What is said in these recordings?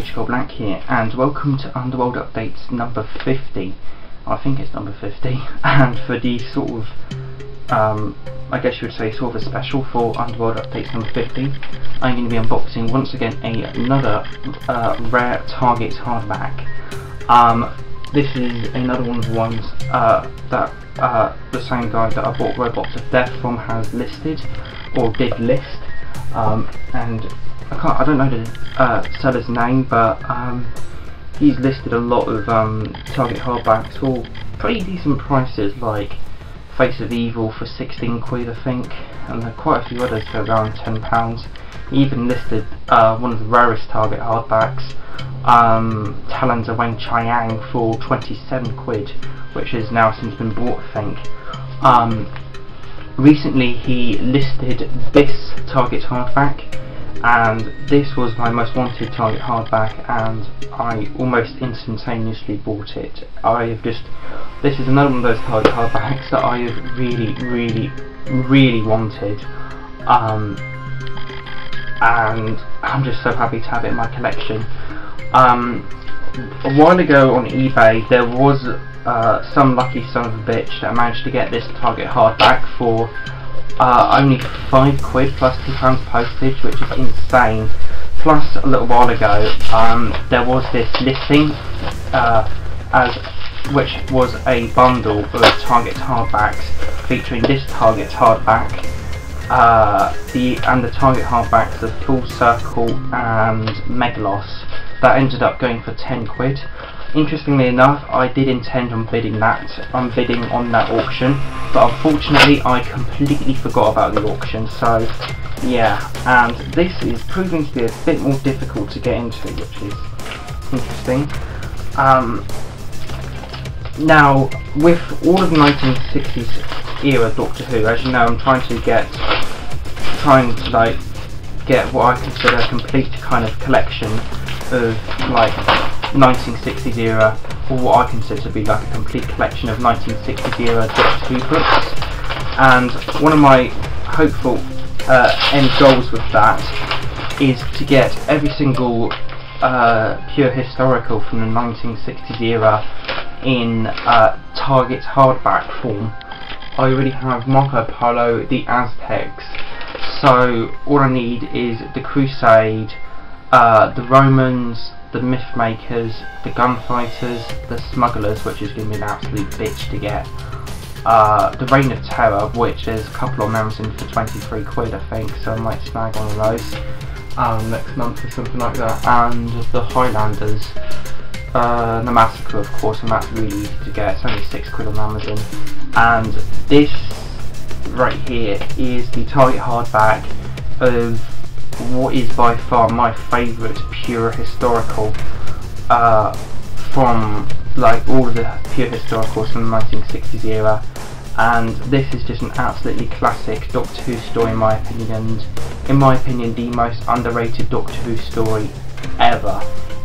Black here, and welcome to Underworld Updates number 50. I think it's number 50, and for the sort of, I guess you would say sort of a special for Underworld Updates number 50, I'm going to be unboxing once again another rare Target hardback. This is another one of the ones that the same guy that I bought Robots of Death from has listed, or did list, and I don't know the seller's name, but he's listed a lot of Target hardbacks for pretty decent prices, like Face of Evil for 16 quid I think, and there are quite a few others for around £10. He even listed one of the rarest Target hardbacks, Talons of Wang Chiang, for 27 quid, which has now since been bought I think. Recently he listed this Target hardback, and this was my most wanted Target hardback, and I almost instantaneously bought it. This is another one of those Target hardbacks that I have really wanted, and I'm just so happy to have it in my collection. A while ago on eBay there was some lucky son of a bitch that managed to get this Target hardback for only 5 quid plus £2 postage, which is insane. Plus, a little while ago, there was this listing, which was a bundle of Target hardbacks featuring this Target hardback, and the Target hardbacks of Full Circle and Megalos, that ended up going for 10 quid. Interestingly enough, I did intend on bidding on that auction, but unfortunately I completely forgot about the auction, so yeah, and this is proving to be a bit more difficult to get into, which is interesting. Now, with all of the 1960s era Doctor Who, as you know, I'm trying to get what I consider a complete kind of collection of like 1960s era, or what I consider to be like a complete collection of 1960s era Doctor Who books, and one of my hopeful end goals with that is to get every single pure historical from the 1960s era in Target hardback form. I already have Marco Polo, the Aztecs, so all I need is the Crusade, the Romans, the Myth Makers, the Gunfighters, the Smugglers, which is going to be an absolute bitch to get, the Reign of Terror, which there's a couple of members in for 23 quid I think, so I might snag one of those next month or something like that, and the Highlanders, the Massacre of course, and that's really easy to get, it's only 6 quid on Amazon. And this right here is the Target hardback of what is by far my favourite pure historical from like all of the pure historicals from the 1960s era, and this is just an absolutely classic Doctor Who story in my opinion, and in my opinion the most underrated Doctor Who story ever.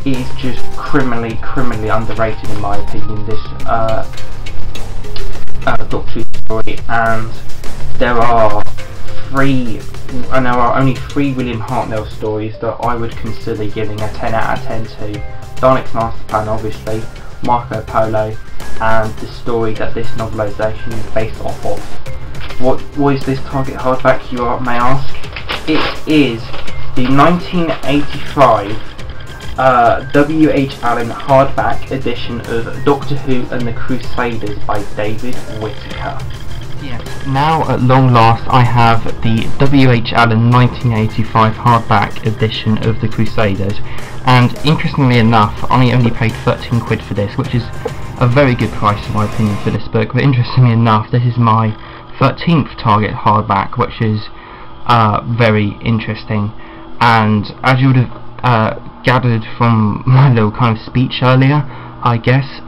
It is just criminally underrated in my opinion, this Doctor Who story, and there are only 3 William Hartnell stories that I would consider giving a 10 out of 10 to. Dalek's Master Plan obviously, Marco Polo, and the story that this novelisation is based off of. What is this Target hardback, you may ask? It is the 1985 W.H. Allen hardback edition of Doctor Who and the Crusaders by David Whittaker. Yes, now at long last I have the W.H. Allen 1985 hardback edition of the Crusaders, and interestingly enough I only paid 13 quid for this, which is a very good price in my opinion for this book, but interestingly enough this is my 13th Target hardback, which is very interesting. And as you would have gathered from my little kind of speech earlier, I guess,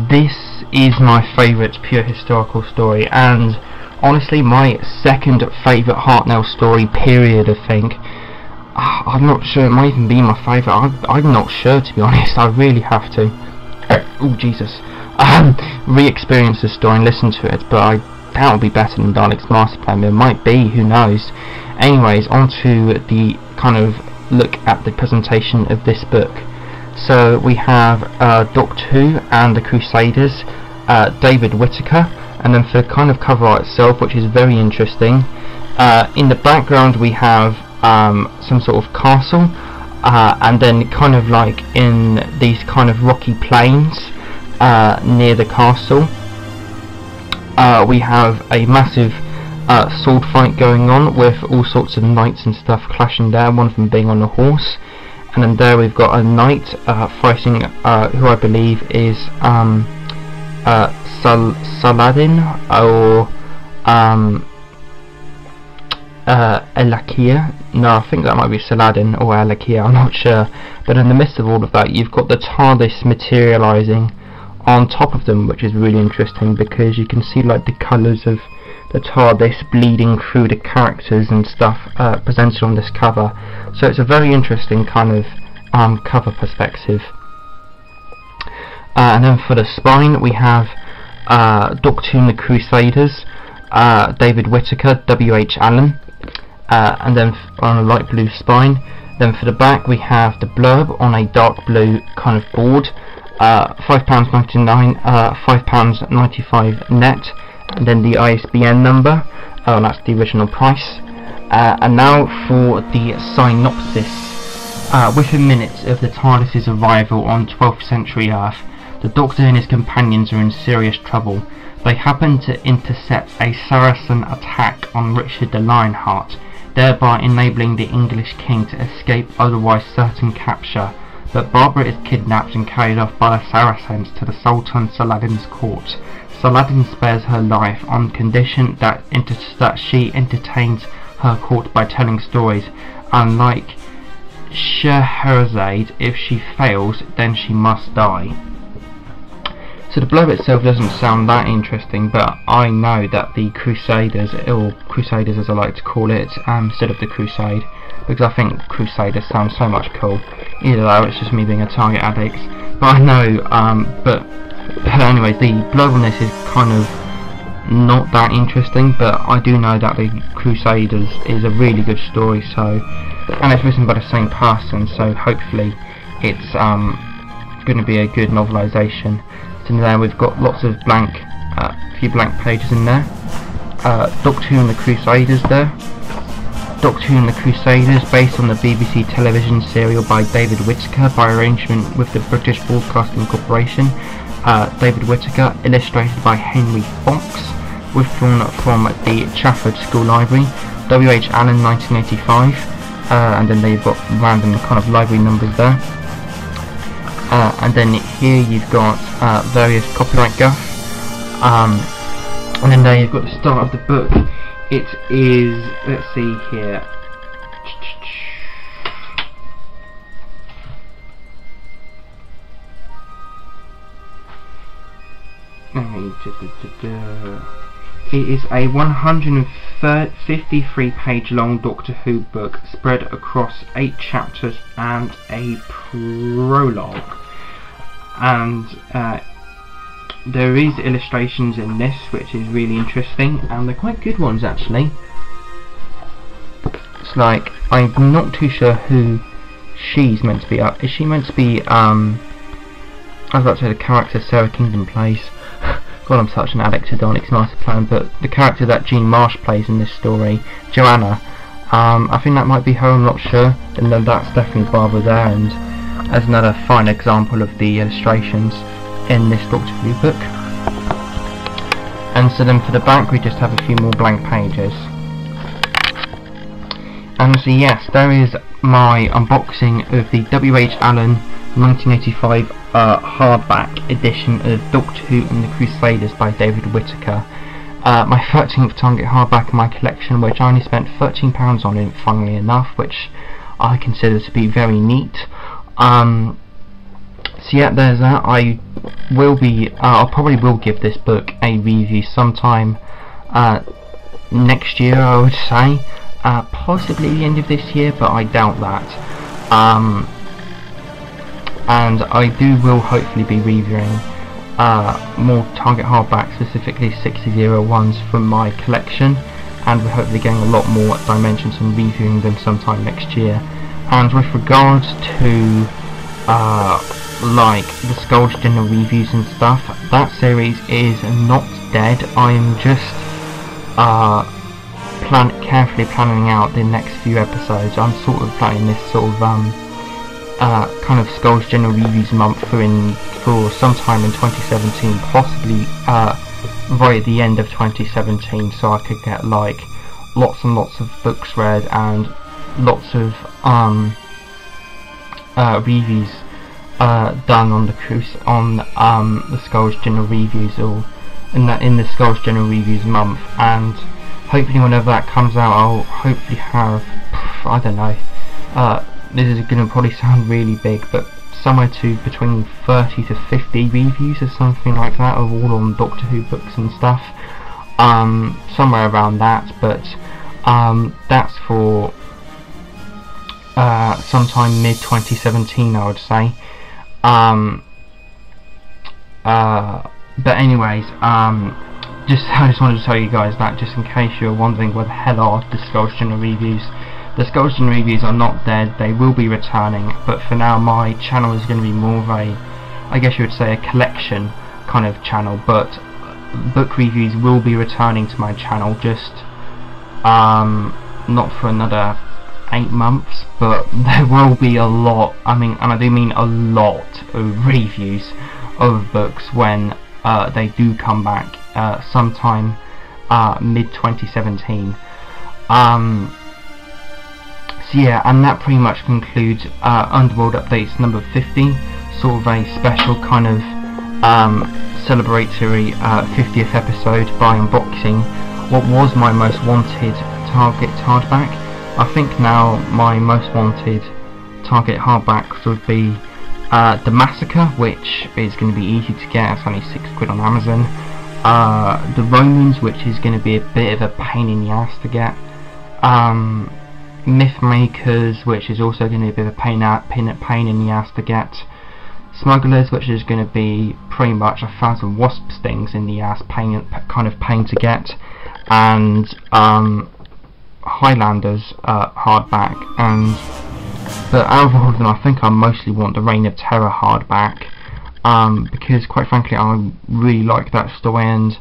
this is my favourite pure historical story, and honestly my second favourite Hartnell story period I think. I'm not sure, it might even be my favourite, I'm not sure to be honest, I really have to, oh Jesus, re-experience this story and listen to it, but I doubt it'll be better than Dalek's Master Plan, but it might be, who knows. Anyways, on to the kind of look at the presentation of this book. So we have Doctor Who and the Crusaders, David Whittaker, and then for the kind of cover art itself, which is very interesting, in the background we have some sort of castle, and then kind of like in these kind of rocky plains near the castle, we have a massive sword fight going on with all sorts of knights and stuff clashing there, one of them being on a horse. And then there we've got a knight fighting who I believe is Saladin or Elakia. No, I think that might be Saladin or Elakia, I'm not sure. But in the midst of all of that, you've got the TARDIS materialising on top of them, which is really interesting because you can see like the colours of the TARDIS bleeding through the characters and stuff presented on this cover. So it's a very interesting kind of cover perspective. And then for the spine we have Doctor Who and the Crusaders, David Whittaker, W.H. Allen, and then on a light blue spine. Then for the back we have the blurb on a dark blue kind of board, £5.99, £5.95 net, and then the ISBN number, that's the original price. And now for the synopsis. Within minutes of the TARDIS's arrival on 12th century Earth, the Doctor and his companions are in serious trouble. They happen to intercept a Saracen attack on Richard the Lionheart, thereby enabling the English king to escape otherwise certain capture. But Barbara is kidnapped and carried off by the Saracens to the Sultan Saladin's court. Saladin spares her life on condition that she entertains her court by telling stories. Unlike Scheherazade, if she fails, then she must die. So the blurb itself doesn't sound that interesting, but I know that the Crusaders, or Crusaders as I like to call it, instead of the Crusade, because I think Crusaders sounds so much cool. Either though, it's just me being a Target addict. But I know, but anyways, the blurb on this is kind of not that interesting, but I do know that the Crusaders is a really good story, so, and it's written by the same person, so hopefully it's going to be a good novelisation. So there we've got lots of blank, few blank pages in there. Doctor Who and the Crusaders there. Doctor Who and the Crusaders, based on the BBC television serial by David Whittaker by arrangement with the British Broadcasting Corporation. David Whittaker, illustrated by Henry Fox, withdrawn from the Trafford School Library. W.H. Allen, 1985, and then they've got random kind of library numbers there. And then here you've got various copyright guff, and then there you've got the start of the book. It is, let's see here, it is a 153 page long Doctor Who book spread across 8 chapters and a prologue, and there is illustrations in this which is really interesting, and they're quite good ones actually. It's like, I'm not too sure who she's meant to be. Is she meant to be I was about to say the character Sarah Kingdom plays. God, I'm such an addict to Dalek's Master Plan, but the character that Jean Marsh plays in this story, Joanna, I think that might be her, I'm not sure, and then that's definitely Barbara there, and as another fine example of the illustrations in this Doctor Who book. And so then for the back we just have a few more blank pages. And so yes, there is my unboxing of the W.H. Allen 1985 hardback edition of Doctor Who and the Crusaders by David Whittaker. My 13th Target hardback in my collection, which I only spent £13 on it, funnily enough, which I consider to be very neat. So yeah, there's that. I probably will give this book a review sometime next year, I would say. Possibly the end of this year, but I doubt that. And I will hopefully be reviewing more Target hardbacks, specifically 6001s from my collection, and we're hopefully getting a lot more Dimensions and reviewing them sometime next year. And with regards to like the Skulls General reviews and stuff, that series is not dead. I am just carefully planning out the next few episodes. I'm sort of planning this sort of kind of Skulls General reviews month for sometime in 2017, possibly right at the end of 2017, so I could get like lots and lots of books read and lots of reviews done on the Skulls General reviews, or in the Skulls General reviews month. And hopefully whenever that comes out, I'll hopefully have, I don't know, this is going to probably sound really big, but somewhere to between 30 to 50 reviews or something like that, of all on Doctor Who books and stuff, somewhere around that. But that's for sometime mid 2017, I would say. But anyways, I just wanted to tell you guys that, just in case you're wondering where the hell are the Skulls General reviews. The Skulls General reviews are not dead, they will be returning, but for now my channel is going to be more of a, I guess you would say, a collection kind of channel. But book reviews will be returning to my channel, just not for another 8 months, but there will be a lot, and I do mean a lot of reviews of books when they do come back sometime mid 2017. So yeah, and that pretty much concludes Underworld Updates number 50, sort of a special kind of celebratory 50th episode by unboxing what was my most wanted Target hardback. I think now my most wanted Target hardback would be The Massacre, which is going to be easy to get, it's only £6 on Amazon. The Romans, which is going to be a bit of a pain in the ass to get. Myth Makers, which is also going to be a bit of a pain in the ass to get. Smugglers, which is going to be pretty much 1,000 wasp stings in the ass, kind of pain to get. And Highlanders hardback. But out of all of them, I think I mostly want the Reign of Terror hardback, because quite frankly I really like that story, and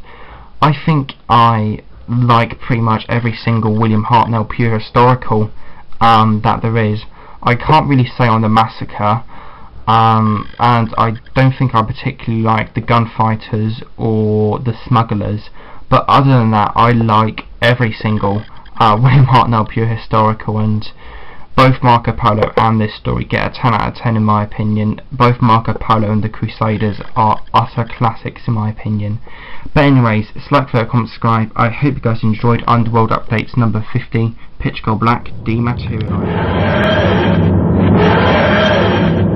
I think I like pretty much every single William Hartnell pure historical that there is. I can't really say on The Massacre, and I don't think I particularly like the Gunfighters or the Smugglers, but other than that I like every single William Hartnell pure historical, and both Marco Polo and this story get a 10 out of 10 in my opinion. Both Marco Polo and the Crusaders are utter classics in my opinion. But anyways, like, favorite, comment, subscribe. I hope you guys enjoyed Underworld Updates number 50, Pitch Gold Black, Dematerialized.